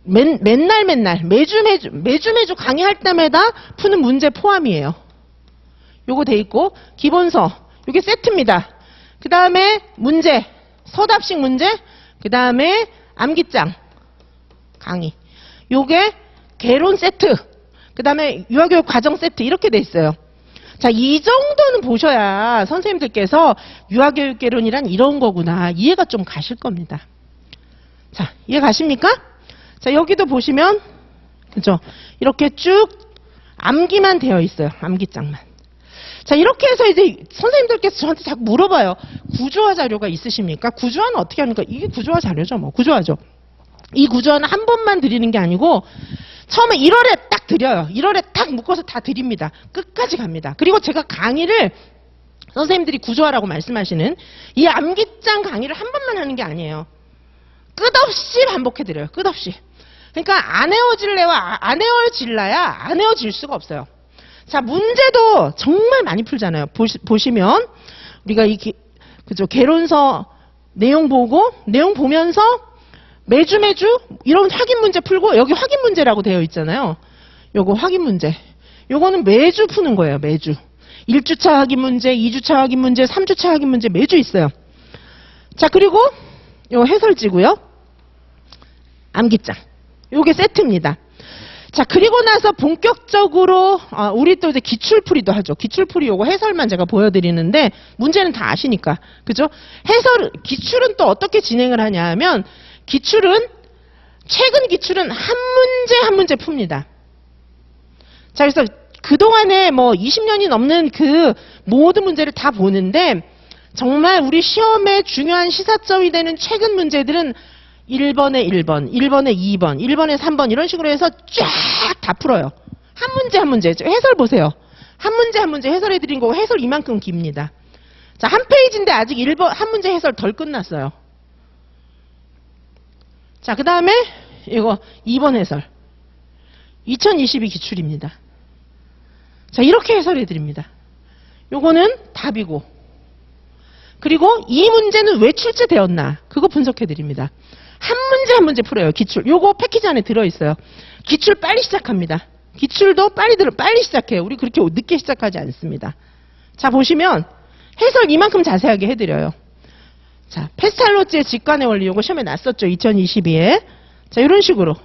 맨날 매주 강의할 때마다 푸는 문제 포함이에요. 요거 돼 있고 기본서 요게 세트입니다. 그 다음에 문제 서답식 문제 그 다음에 암기장 강의 요게 개론 세트 그 다음에 유아교육 과정 세트 이렇게 돼 있어요. 자, 이 정도는 보셔야 선생님들께서 유아교육개론이란 이런 거구나 이해가 좀 가실 겁니다. 자, 이해 가십니까? 자, 여기도 보시면 그죠? 이렇게 쭉 암기만 되어 있어요. 암기장만. 자, 이렇게 해서 이제 선생님들께서 저한테 자꾸 물어봐요. 구조화 자료가 있으십니까? 구조화는 어떻게 합니까? 이게 구조화 자료죠. 뭐 구조화죠. 이 구조화는 한 번만 드리는 게 아니고 처음에 1월에 딱 드려요. 1월에 딱 묶어서 다 드립니다. 끝까지 갑니다. 그리고 제가 강의를 선생님들이 구조화라고 말씀하시는 이 암기장 강의를 한 번만 하는 게 아니에요. 끝없이 반복해드려요. 끝없이. 그러니까 안 헤어질래야 안 헤어질 수가 없어요. 자, 문제도 정말 많이 풀잖아요. 보시면 우리가 그죠? 개론서 내용 보면서 매주 이런 확인 문제 풀고 여기 확인 문제라고 되어 있잖아요. 요거 확인 문제. 요거는 매주 푸는 거예요. 매주. 1주차 확인 문제, 2주차 확인 문제, 3주차 확인 문제 매주 있어요. 자, 그리고 요 해설지고요. 암기장. 요게 세트입니다. 자, 그리고 나서 본격적으로 우리 또 이제 기출풀이도 하죠. 기출풀이 요거 해설만 제가 보여드리는데 문제는 다 아시니까. 그죠? 기출은 또 어떻게 진행을 하냐 하면 최근 기출은 한 문제 풉니다. 자, 그래서 그동안에 뭐 20년이 넘는 그 모든 문제를 다 보는데 정말 우리 시험에 중요한 시사점이 되는 최근 문제들은 1번에 1번, 1번에 2번, 1번에 3번 이런 식으로 해서 쫙 다 풀어요. 한 문제. 해설 보세요. 한 문제 해설해 드린 거고 해설 이만큼 깁니다. 자, 한 페이지인데 아직 한 문제 해설 덜 끝났어요. 자, 그 다음에 이거 2번 해설. 2022 기출입니다. 자, 이렇게 해설해 드립니다. 요거는 답이고. 그리고 이 문제는 왜 출제되었나 그거 분석해 드립니다. 한 문제 한 문제 풀어요. 기출. 요거 패키지 안에 들어있어요. 기출 빨리 시작합니다. 기출도 빨리 시작해요. 우리 그렇게 늦게 시작하지 않습니다. 자, 보시면 해설 이만큼 자세하게 해드려요. 자, 페스탈로치의 직관의 원리 요거 시험에 났었죠. 2022에. 자, 이런 식으로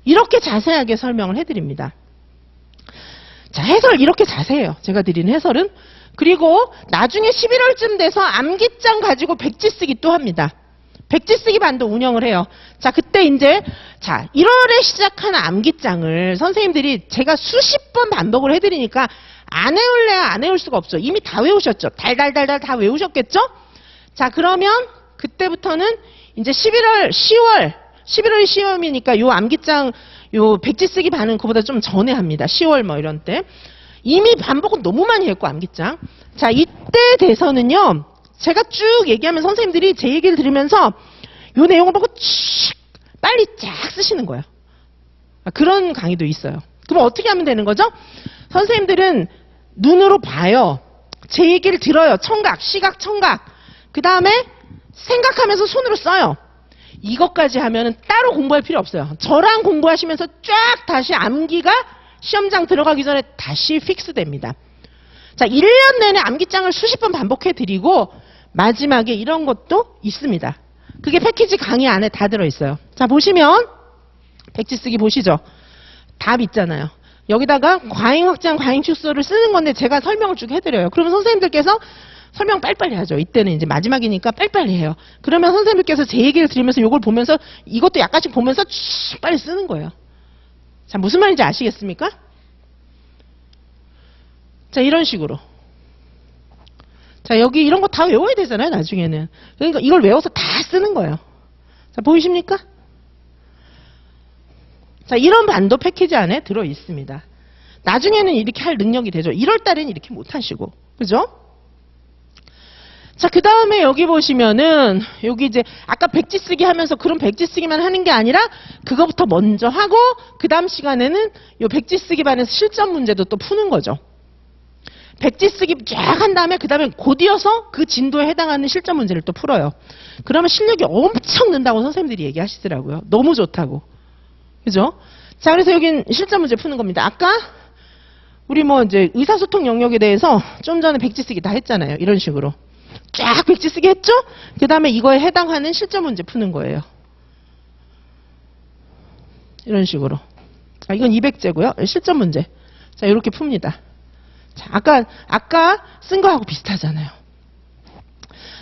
이렇게 자세하게 설명을 해드립니다. 자, 해설 이렇게 자세해요. 제가 드린 해설은. 그리고 나중에 11월쯤 돼서 암기장 가지고 백지 쓰기 또 합니다. 백지 쓰기 반도 운영을 해요. 자, 그때 이제, 자, 1월에 시작한 암기장을 선생님들이 제가 수십 번 반복을 해드리니까 안 외울래야 안 외울 수가 없죠. 이미 다 외우셨죠. 달달달달 다 외우셨겠죠? 자, 그러면 그때부터는 이제 11월이 시험이니까 요 암기장, 요 백지 쓰기 반은 그보다 좀 전에 합니다. 10월 뭐 이런 때. 이미 반복은 너무 많이 했고, 암기장. 자, 이때 돼서는요, 제가 쭉 얘기하면 선생님들이 제 얘기를 들으면서 요 내용을 보고 빨리 쫙 쓰시는 거예요. 그런 강의도 있어요. 그럼 어떻게 하면 되는 거죠? 선생님들은 눈으로 봐요. 제 얘기를 들어요. 청각, 시각, 청각. 그 다음에 생각하면서 손으로 써요. 이것까지 하면은 따로 공부할 필요 없어요. 저랑 공부하시면서 쫙 다시 암기가 시험장 들어가기 전에 다시 픽스됩니다. 자, 1년 내내 암기장을 수십 번 반복해 드리고 마지막에 이런 것도 있습니다. 그게 패키지 강의 안에 다 들어있어요. 자, 보시면 백지 쓰기 보시죠. 답 있잖아요. 여기다가 과잉 확장, 과잉 축소를 쓰는 건데 제가 설명을 쭉 해드려요. 그러면 선생님들께서 설명 빨리빨리 하죠. 이때는 이제 마지막이니까 빨리빨리 해요. 그러면 선생님께서 제 얘기를 들으면서 이걸 보면서 이것도 약간씩 보면서 빨리 쓰는 거예요. 자, 무슨 말인지 아시겠습니까? 자, 이런 식으로. 자, 여기 이런 거 다 외워야 되잖아요, 나중에는. 그러니까 이걸 외워서 다 쓰는 거예요. 자, 보이십니까? 자, 이런 반도 패키지 안에 들어 있습니다. 나중에는 이렇게 할 능력이 되죠. 1월 달에는 이렇게 못 하시고. 그죠? 자, 그 다음에 여기 보시면은, 여기 이제, 아까 백지 쓰기 하면서 그런 백지 쓰기만 하는 게 아니라, 그거부터 먼저 하고, 그 다음 시간에는 요 백지 쓰기 반에서 실전 문제도 또 푸는 거죠. 백지 쓰기 쫙 한 다음에, 그 다음에 곧 이어서 그 진도에 해당하는 실전 문제를 또 풀어요. 그러면 실력이 엄청 는다고 선생님들이 얘기하시더라고요. 너무 좋다고. 그죠? 자, 그래서 여긴 실전 문제 푸는 겁니다. 아까, 우리 뭐 이제 의사소통 영역에 대해서 좀 전에 백지 쓰기 다 했잖아요. 이런 식으로. 쫙 백지 쓰기 했죠? 그 다음에 이거에 해당하는 실전 문제 푸는 거예요. 이런 식으로. 자, 이건 200제고요. 실전 문제. 자, 이렇게 풉니다. 자, 아까 쓴 거하고 비슷하잖아요.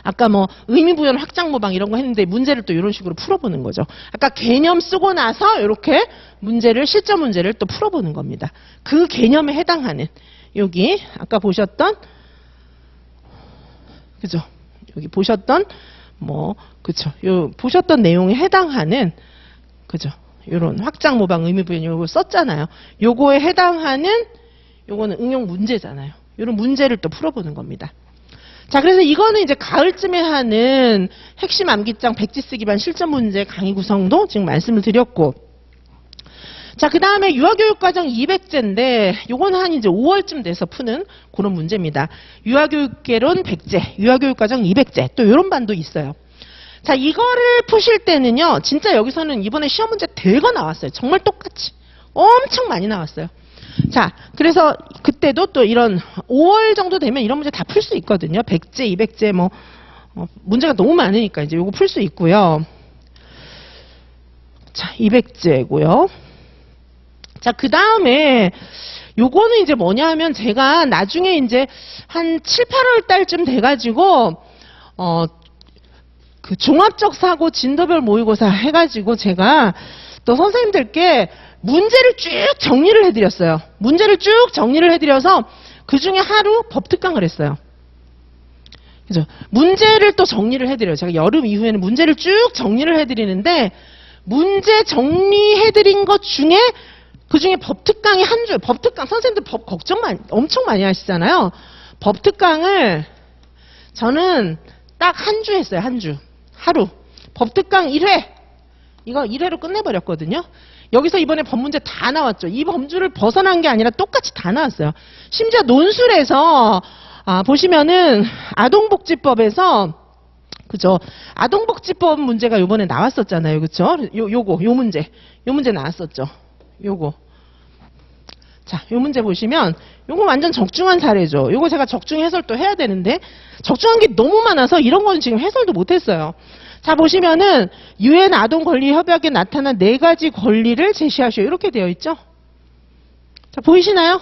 아까 뭐 의미부연 확장 모방 이런 거 했는데 문제를 또 이런 식으로 풀어보는 거죠. 아까 개념 쓰고 나서 이렇게 문제를, 실전 문제를 또 풀어보는 겁니다. 그 개념에 해당하는, 여기 아까 보셨던, 그죠? 여기 보셨던 뭐, 그쵸? 요 보셨던 내용에 해당하는, 그죠? 요런 확장 모방 의미 부연 요거 썼잖아요. 요거에 해당하는, 요거는 응용 문제잖아요. 요런 문제를 또 풀어보는 겁니다. 자, 그래서 이거는 이제 가을쯤에 하는 핵심 암기장 백지 쓰기 반 실전 문제 강의 구성도 지금 말씀을 드렸고, 자, 그 다음에 유아교육과정 200제인데, 요거는 한 이제 5월쯤 돼서 푸는 그런 문제입니다. 유아교육개론 100제, 유아교육과정 200제, 또 요런 반도 있어요. 자, 이거를 푸실 때는요, 진짜 여기서는 이번에 시험 문제 대거 나왔어요. 정말 똑같이. 엄청 많이 나왔어요. 자, 그래서 그때도 또 이런 5월 정도 되면 이런 문제 다 풀 수 있거든요. 100제, 200제 뭐, 문제가 너무 많으니까 이제 요거 풀 수 있고요. 자, 200제고요. 자, 그 다음에 요거는 이제 뭐냐 하면 제가 나중에 이제 한 7, 8월 달쯤 돼가지고 그 종합적 사고 진도별 모의고사 해가지고 제가 또 선생님들께 문제를 쭉 정리를 해드렸어요. 문제를 쭉 정리를 해드려서 그 중에 하루 법특강을 했어요. 그죠? 문제를 또 정리를 해드려요. 제가 여름 이후에는 문제를 쭉 정리를 해드리는데, 문제 정리해드린 것 중에 그 중에 법특강이 한 줄, 법특강, 선생님들 법 걱정 엄청 많이 하시잖아요. 법특강을 저는 딱 한 주 했어요. 한 주. 하루. 법특강 1회. 이거 1회로 끝내버렸거든요. 여기서 이번에 법문제 다 나왔죠. 이 범주를 벗어난 게 아니라 똑같이 다 나왔어요. 심지어 논술에서 보시면은 아동복지법에서 그죠? 아동복지법 문제가 요번에 나왔었잖아요. 그쵸? 요 문제 나왔었죠. 요거. 자, 요 문제 보시면 요거 완전 적중한 사례죠. 요거 제가 적중 해설 또 해야 되는데 적중한 게 너무 많아서 이런 건 지금 해설도 못했어요. 자, 보시면은 유엔 아동권리협약에 나타난 4가지 권리를 제시하시오. 이렇게 되어 있죠. 자, 보이시나요?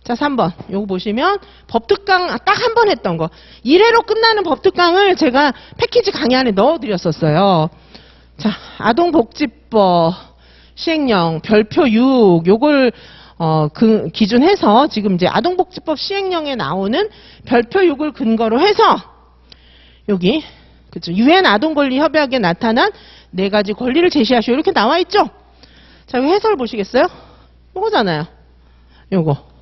자, 3번. 요거 보시면 법특강 딱 한 번 했던 거. 1회로 끝나는 법특강을 제가 패키지 강의 안에 넣어드렸었어요. 자, 아동복지법 시행령 별표 6 요걸 그 기준해서 지금 이제 아동복지법 시행령에 나오는 별표 6을 근거로 해서 여기 그죠? 유엔 아동권리협약에 나타난 4가지 권리를 제시하시오. 이렇게 나와 있죠? 자, 여기 해설 보시겠어요? 요거잖아요. 요거.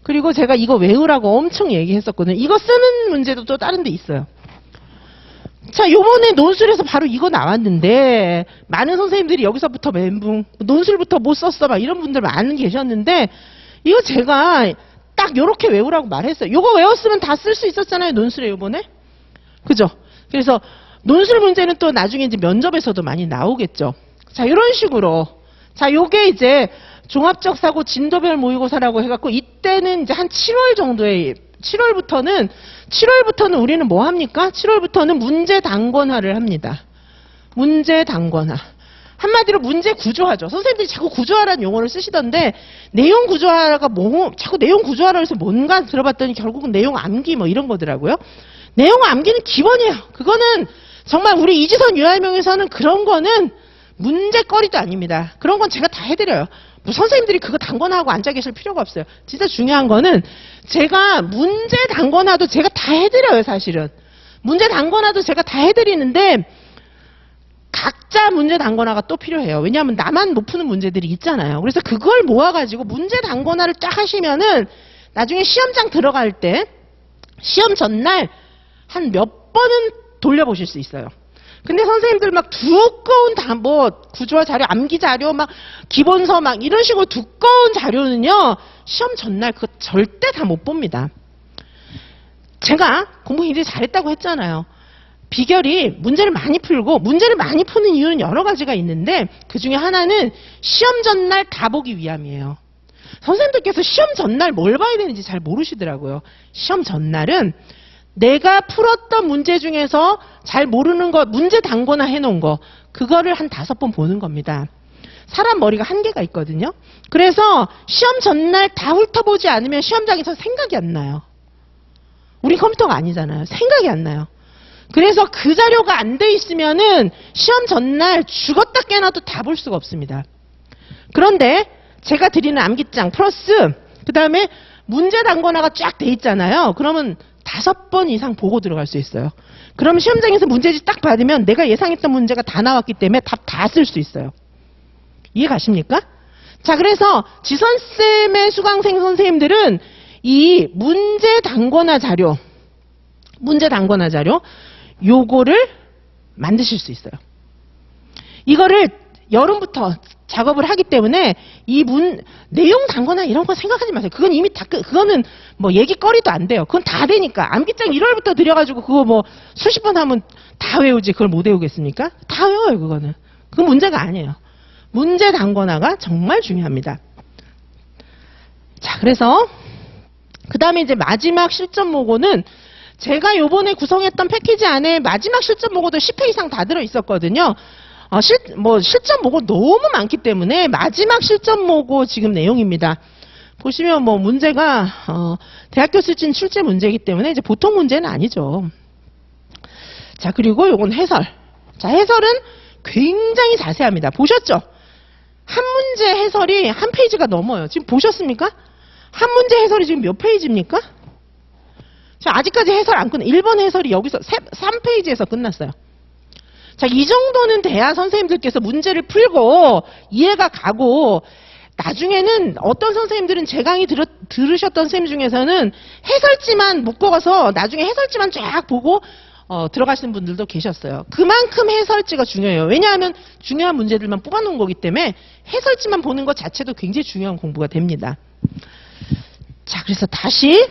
그리고 제가 이거 외우라고 엄청 얘기했었거든요. 이거 쓰는 문제도 또 다른 데 있어요. 자, 요번에 논술에서 바로 이거 나왔는데 많은 선생님들이 여기서부터 멘붕, 논술부터 못 썼어 막 이런 분들 많은 계셨는데 이거 제가 딱 요렇게 외우라고 말했어요. 요거 외웠으면 다 쓸 수 있었잖아요. 논술에 요번에. 그죠? 그래서 논술 문제는 또 나중에 이제 면접에서도 많이 나오겠죠. 자, 이런 식으로. 자, 요게 이제 종합적 사고 진도별 모의고사라고 해갖고 이때는 이제 한 7월 정도에 7월부터는 우리는 뭐 합니까? 7월부터는 문제 단권화를 합니다. 문제 단권화. 한마디로 문제 구조화죠. 선생님들이 자꾸 구조화라는 용어를 쓰시던데 내용 구조화가 뭐 자꾸 내용 구조화라 해서 뭔가 들어봤더니 결국은 내용 암기 뭐 이런 거더라고요. 내용 암기는 기본이에요. 그거는 정말 우리 이지선 유아명에서는 그런 거는 문제거리도 아닙니다. 그런 건 제가 다 해드려요. 뭐 선생님들이 그거 단권화하고 앉아 계실 필요가 없어요. 진짜 중요한 거는 제가 문제 단권화도 제가 다 해드려요. 사실은. 문제 단권화도 제가 다 해드리는데 각자 문제 단권화가 또 필요해요. 왜냐하면 나만 못 푸는 문제들이 있잖아요. 그래서 그걸 모아가지고 문제 단권화를 쫙 하시면은 나중에 시험장 들어갈 때 시험 전날 한 몇 번은 돌려보실 수 있어요. 근데 선생님들 막 두꺼운 뭐 구조화 자료, 암기 자료, 막 기본서 막 이런 식으로 두꺼운 자료는요 시험 전날 그거 절대 다 못 봅니다. 제가 공부 굉장히 잘했다고 했잖아요. 비결이 문제를 많이 풀고 문제를 많이 푸는 이유는 여러 가지가 있는데 그 중에 하나는 시험 전날 다 보기 위함이에요. 선생님들께서 시험 전날 뭘 봐야 되는지 잘 모르시더라고요. 시험 전날은 내가 풀었던 문제 중에서 잘 모르는 거, 문제 단권화 해놓은 거, 그거를 한 5번 보는 겁니다. 사람 머리가 한계가 있거든요. 그래서 시험 전날 다 훑어보지 않으면 시험장에서 생각이 안 나요. 우리 컴퓨터가 아니잖아요. 생각이 안 나요. 그래서 그 자료가 안 돼 있으면은 시험 전날 죽었다 깨어나도 다 볼 수가 없습니다. 그런데 제가 드리는 암기장 플러스 그 다음에 문제 단권화가 쫙 돼 있잖아요. 그러면 5번 이상 보고 들어갈 수 있어요. 그럼 시험장에서 문제지 딱 받으면 내가 예상했던 문제가 다 나왔기 때문에 답 다 쓸 수 있어요. 이해 가십니까? 자, 그래서 지선쌤의 수강생 선생님들은 이 문제 단권화 자료 요거를 만드실 수 있어요. 이거를 여름부터 작업을 하기 때문에 내용 단권화 이런 거 생각하지 마세요. 그건 이미 그거는 뭐 얘기거리도 안 돼요. 그건 다 되니까. 암기장 1월부터 들여가지고 그거 뭐 수십 번 하면 다 외우지. 그걸 못 외우겠습니까? 다 외워요, 그거는. 그건 문제가 아니에요. 문제 단권화가 정말 중요합니다. 자, 그래서 그 다음에 이제 마지막 실전 모고는 제가 요번에 구성했던 패키지 안에 마지막 실전 모고도 10회 이상 다 들어있었거든요. 실전 모고 너무 많기 때문에 마지막 실전 모고 지금 내용입니다. 보시면 뭐 문제가 대학교 수준 출제 문제이기 때문에 이제 보통 문제는 아니죠. 자, 그리고 요건 해설. 자, 해설은 굉장히 자세합니다. 보셨죠? 한 문제 해설이 한 페이지가 넘어요. 지금 보셨습니까? 한 문제 해설이 지금 몇 페이지입니까? 자, 아직까지 해설 안 끝나. 1번 해설이 여기서 3페이지에서 끝났어요. 자, 이 정도는 돼야 선생님들께서 문제를 풀고 이해가 가고 나중에는 어떤 선생님들은 제 강의 들으셨던 선생님 중에서는 해설지만 묶어가서 나중에 해설지만 쫙 보고 들어가시는 분들도 계셨어요. 그만큼 해설지가 중요해요. 왜냐하면 중요한 문제들만 뽑아놓은 거기 때문에 해설지만 보는 것 자체도 굉장히 중요한 공부가 됩니다. 자, 그래서 다시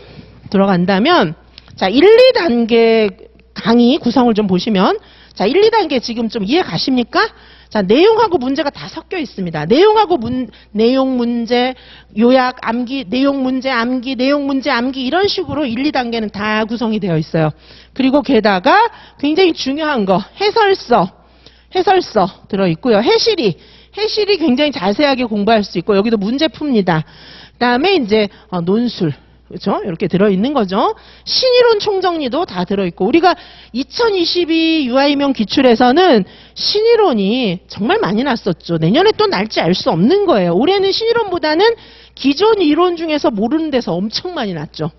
들어간다면 자, 1, 2단계 강의 구성을 좀 보시면, 자, 1, 2단계 지금 좀 이해 가십니까? 자, 내용하고 문제가 다 섞여 있습니다. 내용하고 내용 문제, 요약, 암기, 내용 문제, 암기, 내용 문제, 암기 이런 식으로 1, 2단계는 다 구성이 되어 있어요. 그리고 게다가 굉장히 중요한 거, 해설서 들어있고요. 해실이 굉장히 자세하게 공부할 수 있고, 여기도 문제 풉니다. 그 다음에 이제 논술. 그렇죠? 이렇게 들어있는 거죠. 신이론 총정리도 다 들어있고, 우리가 2022 유아이명 기출에서는 신이론이 정말 많이 났었죠. 내년에 또 날지 알 수 없는 거예요. 올해는 신이론보다는 기존 이론 중에서 모르는 데서 엄청 많이 났죠.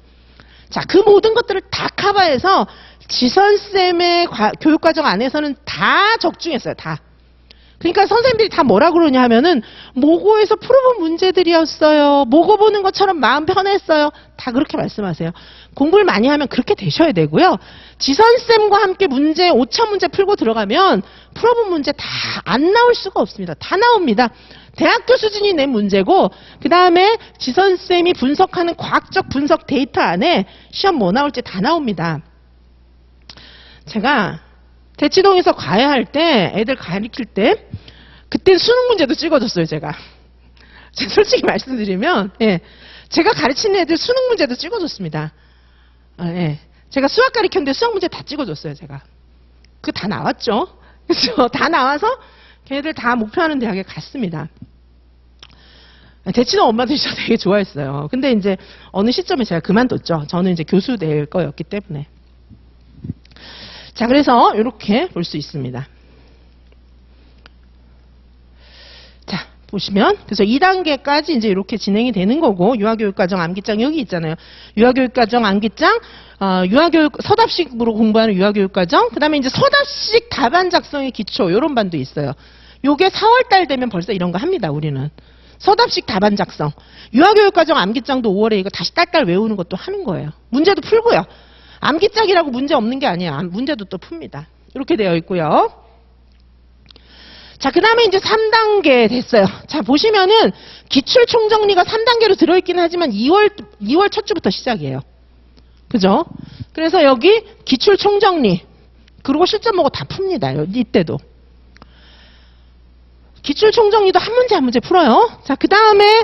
자, 그 모든 것들을 다 커버해서 지선쌤의 교육과정 안에서는 다 적중했어요. 다. 그러니까 선생님들이 다 뭐라 그러냐 하면은 모고에서 풀어본 문제들이었어요. 모고 보는 것처럼 마음 편했어요. 다 그렇게 말씀하세요. 공부를 많이 하면 그렇게 되셔야 되고요. 지선쌤과 함께 문제 5천 문제 풀고 들어가면 풀어본 문제 다 안 나올 수가 없습니다. 다 나옵니다. 대학교 수준이 낸 문제고, 그 다음에 지선쌤이 분석하는 과학적 분석 데이터 안에 시험 뭐 나올지 다 나옵니다. 제가 대치동에서 과외할 때, 애들 가르칠 때, 그때 수능 문제도 찍어줬어요, 제가 솔직히 말씀드리면, 예. 제가 가르치는 애들 수능 문제도 찍어줬습니다. 예. 제가 수학 가르쳤는데 수학 문제 다 찍어줬어요, 제가. 그거 다 나왔죠? 그죠? 다 나와서 걔네들 다 목표하는 대학에 갔습니다. 대치동 엄마들이 저 되게 좋아했어요. 근데 이제 어느 시점에 제가 그만뒀죠. 저는 이제 교수 될 거였기 때문에. 자, 그래서 이렇게 볼 수 있습니다. 자, 보시면 그래서 2단계까지 이제 이렇게 진행이 되는 거고, 유아교육과정 암기장 여기 있잖아요. 유아교육과정 암기장, 유아교육 서답식으로 공부하는 유아교육과정, 그다음에 이제 서답식 답안 작성의 기초 이런 반도 있어요. 요게 4월달 되면 벌써 이런 거 합니다. 우리는 서답식 답안 작성, 유아교육과정 암기장도 5월에 이거 다시 딸딸 외우는 것도 하는 거예요. 문제도 풀고요. 암기짝이라고 문제 없는 게 아니에요. 문제도 또 풉니다. 이렇게 되어 있고요. 자, 그 다음에 이제 3단계 됐어요. 자, 보시면은 기출 총정리가 3단계로 들어있긴 하지만 2월 첫 주부터 시작이에요. 그죠? 그래서 여기 기출 총정리, 그리고 실전 모고 다 풉니다. 이때도. 기출 총정리도 한 문제 한 문제 풀어요. 자, 그 다음에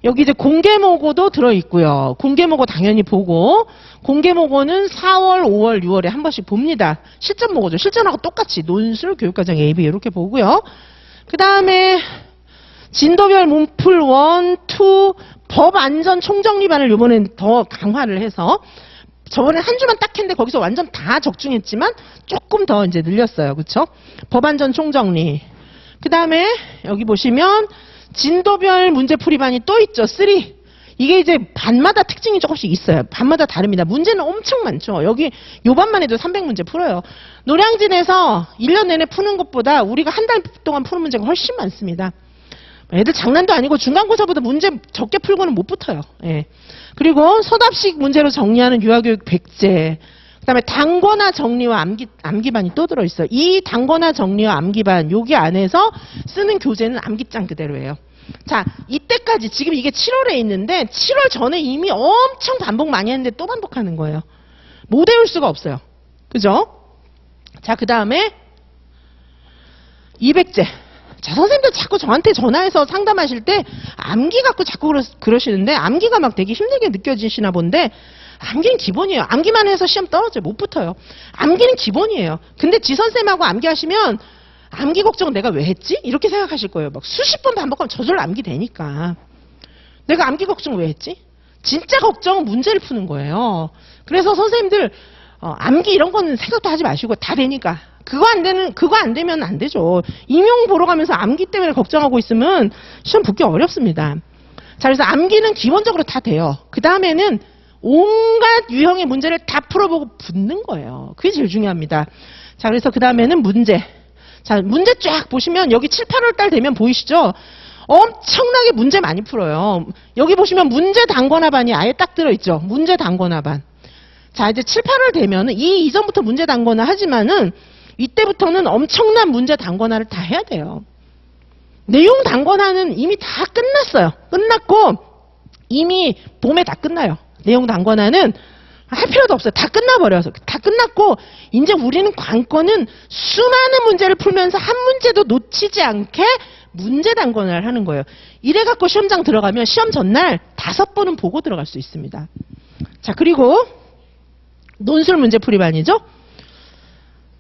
여기 이제 공개모고도 들어있고요. 공개모고 당연히 보고, 공개모고는 4월, 5월, 6월에 한 번씩 봅니다. 실전모고죠. 실전하고 똑같이 논술, 교육과정 A, B 이렇게 보고요. 그 다음에 진도별 문풀 1, 2, 법안전 총정리반을 이번엔 더 강화를 해서, 저번에 한 주만 딱 했는데 거기서 완전 다 적중했지만 조금 더 이제 늘렸어요. 그쵸? 법안전 총정리. 그 다음에 여기 보시면 진도별 문제풀이반이 또 있죠. 3. 이게 이제 반마다 특징이 조금씩 있어요. 반마다 다릅니다. 문제는 엄청 많죠. 여기 요 반만 해도 300문제 풀어요. 노량진에서 1년 내내 푸는 것보다 우리가 한 달 동안 푸는 문제가 훨씬 많습니다. 애들 장난도 아니고 중간고사보다 문제 적게 풀고는 못 붙어요. 예. 그리고 서답식 문제로 정리하는 유아교육 100제. 그다음에 단권화 정리와 암기반이 또 들어있어요. 이 단권화 정리와 암기반 여기 안에서 쓰는 교재는 암기장 그대로예요. 자, 이때까지 지금 이게 7월에 있는데 7월 전에 이미 엄청 반복 많이 했는데 또 반복하는 거예요. 못 외울 수가 없어요. 그죠? 자, 그 다음에 200제. 자, 선생님들 자꾸 저한테 전화해서 상담하실 때 암기 갖고 자꾸 그러시는데 암기가 막 되게 힘들게 느껴지시나 본데, 암기는 기본이에요. 암기만 해서 시험 떨어져요. 못 붙어요. 암기는 기본이에요. 근데 지선쌤하고 암기하시면 암기 걱정은 내가 왜 했지? 이렇게 생각하실 거예요. 막 수십 번 반복하면 저절로 암기 되니까. 내가 암기 걱정을 왜 했지? 진짜 걱정은 문제를 푸는 거예요. 그래서 선생님들 암기 이런 거는 생각도 하지 마시고 다 되니까. 그거 안 되면 안 되죠. 임용 보러 가면서 암기 때문에 걱정하고 있으면 시험 붙기 어렵습니다. 자, 그래서 암기는 기본적으로 다 돼요. 그 다음에는 온갖 유형의 문제를 다 풀어보고 붙는 거예요. 그게 제일 중요합니다. 자, 그래서 그 다음에는 문제. 자, 문제 쫙 보시면 여기 7, 8월 달 되면 보이시죠? 엄청나게 문제 많이 풀어요. 여기 보시면 문제 단권화반이 아예 딱 들어있죠. 문제 단권화반. 자, 이제 7, 8월 되면은 이 이전부터 문제 단권화 하지만은 이때부터는 엄청난 문제 단권화를 다 해야 돼요. 내용 단권화는 이미 다 끝났어요. 끝났고 이미 봄에 다 끝나요. 내용 단권화는 할 필요도 없어요. 다 끝나버려서. 다 끝났고 이제 우리는 관건은 수많은 문제를 풀면서 한 문제도 놓치지 않게 문제 단권을 하는 거예요. 이래갖고 시험장 들어가면 시험 전날 5번은 보고 들어갈 수 있습니다. 자, 그리고 논술 문제풀이반이죠.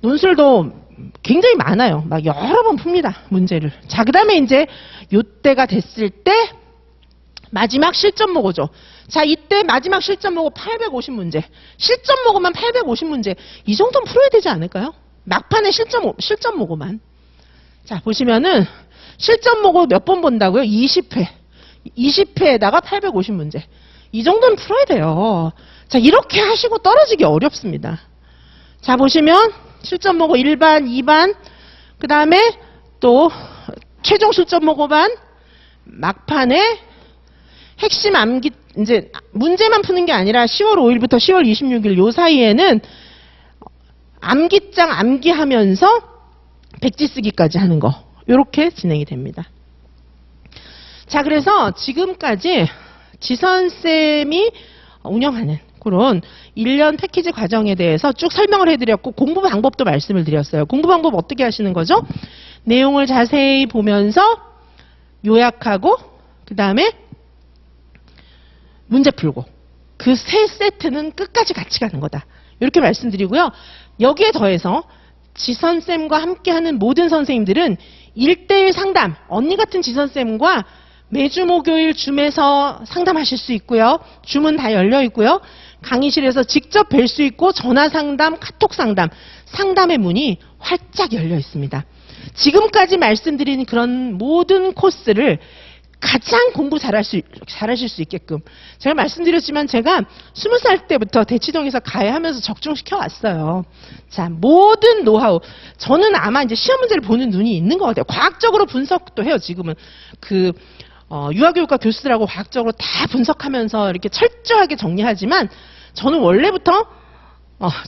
논술도 굉장히 많아요. 막 여러 번 풉니다. 문제를. 자, 그 다음에 이제 요때가 됐을 때 마지막 실전 모고죠. 자, 이때 마지막 실전 모고 850문제. 실전 모고만 850문제. 이 정도는 풀어야 되지 않을까요? 막판에 실전 모고만. 자, 보시면은 실전 모고 몇 번 본다고요? 20회. 20회에다가 850문제. 이 정도는 풀어야 돼요. 자, 이렇게 하시고 떨어지기 어렵습니다. 자, 보시면 실전 모고 1반, 2반, 그 다음에 또 최종 실전 모고반, 막판에 핵심 암기, 이제 문제만 푸는 게 아니라 10월 5일부터 10월 26일 요 사이에는 암기장 암기하면서 백지 쓰기까지 하는 거. 요렇게 진행이 됩니다. 자, 그래서 지금까지 지선쌤이 운영하는 그런 1년 패키지 과정에 대해서 쭉 설명을 해드렸고 공부 방법도 말씀을 드렸어요. 공부 방법 어떻게 하시는 거죠? 내용을 자세히 보면서 요약하고 그 다음에 문제 풀고 그 세 세트는 끝까지 같이 가는 거다. 이렇게 말씀드리고요. 여기에 더해서 지선쌤과 함께하는 모든 선생님들은 1대1 상담, 언니 같은 지선쌤과 매주 목요일 줌에서 상담하실 수 있고요. 줌은 다 열려 있고요. 강의실에서 직접 뵐 수 있고 전화 상담, 카톡 상담, 상담의 문이 활짝 열려 있습니다. 지금까지 말씀드린 그런 모든 코스를 가장 공부 잘하실 수 있게끔 제가 말씀드렸지만 제가 20살 때부터 대치동에서 가해하면서 적중시켜 왔어요. 자, 모든 노하우 저는 아마 이제 시험 문제를 보는 눈이 있는 것 같아요. 과학적으로 분석도 해요. 지금은 유아교육과 교수들하고 과학적으로 다 분석하면서 이렇게 철저하게 정리하지만 저는 원래부터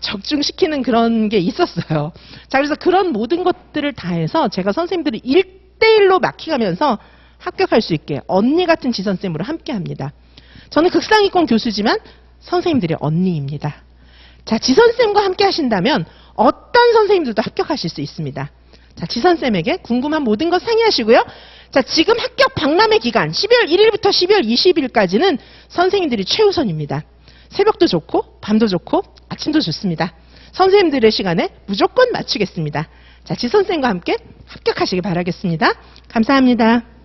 적중시키는 그런 게 있었어요. 자, 그래서 그런 모든 것들을 다 해서 제가 선생님들을 1대1로 맡겨가면서 합격할 수 있게 언니 같은 지선쌤으로 함께합니다. 저는 극상위권 교수지만 선생님들의 언니입니다. 자, 지선쌤과 함께 하신다면 어떤 선생님들도 합격하실 수 있습니다. 자, 지선쌤에게 궁금한 모든 것 상의하시고요. 자, 지금 합격 박람회 기간 12월 1일부터 12월 20일까지는 선생님들이 최우선입니다. 새벽도 좋고 밤도 좋고 아침도 좋습니다. 선생님들의 시간에 무조건 맞추겠습니다. 자, 지선쌤과 함께 합격하시기 바라겠습니다. 감사합니다.